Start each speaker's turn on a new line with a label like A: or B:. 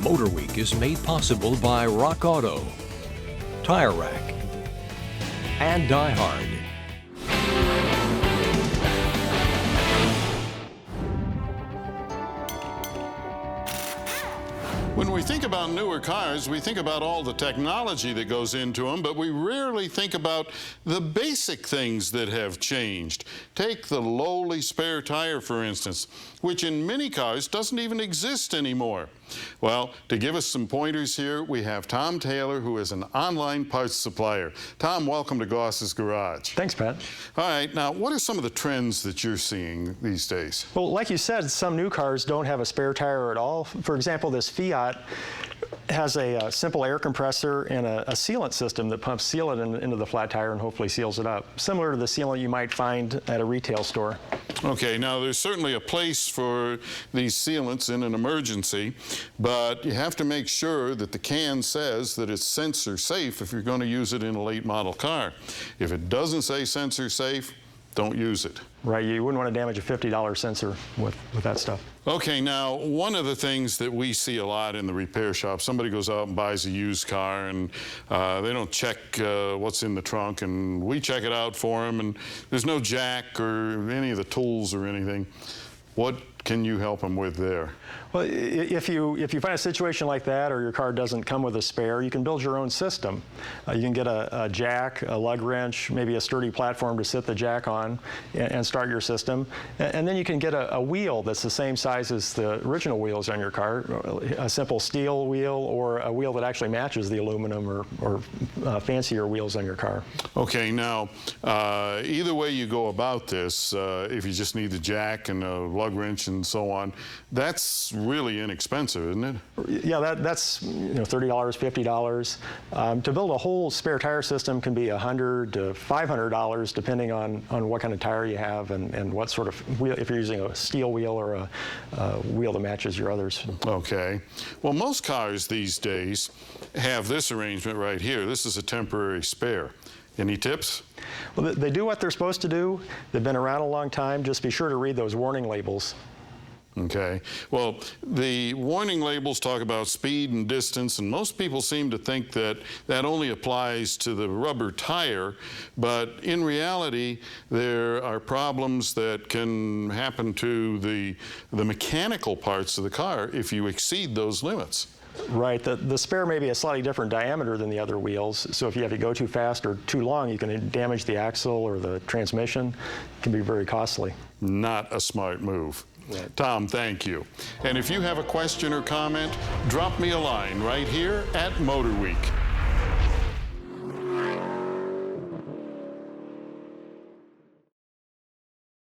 A: MotorWeek is made possible by Rock Auto, Tire Rack, and Die Hard.
B: When we think about newer cars, we think about all the technology that goes into them, but we rarely think about the basic things that have changed. Take the lowly spare tire, for instance, which in many cars doesn't even exist anymore. Well, to give us some pointers here, we have Tom Taylor, who is an online parts supplier. Tom, welcome to Goss's Garage.
C: Thanks, Pat.
B: All right, now what are some of the trends that you're seeing these days?
C: Well, like you said, some new cars don't have a spare tire at all. For example, this Fiat has a simple air compressor and a sealant system that pumps sealant into the flat tire and hopefully seals it up, similar to the sealant you might find at a retail store.
B: Okay, now there's certainly a place for these sealants in an emergency, but you have to make sure that the can says that it's sensor safe if you're going to use it in a late model car. If it doesn't say sensor safe, don't use it.
C: Right, you wouldn't want to damage a $50 sensor with that stuff.
B: Okay, now one of the things that we see a lot in the repair shop, somebody goes out and buys a used car and they don't check what's in the trunk, and we check it out for them, and there's no jack or any of the tools or anything. What can you help them with there?
C: Well, if you find a situation like that, or your car doesn't come with a spare, you can build your own system. You can get a jack, a lug wrench, maybe a sturdy platform to sit the jack on and start your system. And then you can get a wheel that's the same size as the original wheels on your car, a simple steel wheel or a wheel that actually matches the aluminum or fancier wheels on your car.
B: Okay, now either way you go about this, if you just need the jack and a lug wrench and so on, that's really inexpensive, isn't it?
C: Yeah, that's $30, $50. To build a whole spare tire system can be $100 to $500, depending on what kind of tire you have and what sort of wheel, if you're using a steel wheel or a wheel that matches your others.
B: Okay. Well, most cars these days have this arrangement right here. This is a temporary spare. Any tips?
C: Well, they do what they're supposed to do. They've been around a long time. Just be sure to read those warning labels.
B: Okay. Well, the warning labels talk about speed and distance, and most people seem to think that that only applies to the rubber tire, but in reality, there are problems that can happen to the mechanical parts of the car if you exceed those limits.
C: Right. The spare may be a slightly different diameter than the other wheels, so if you have to go too fast or too long, you can damage the axle or the transmission. It can be very costly.
B: Not a smart move. Right. Tom, thank you. And if you have a question or comment, drop me a line right here at MotorWeek.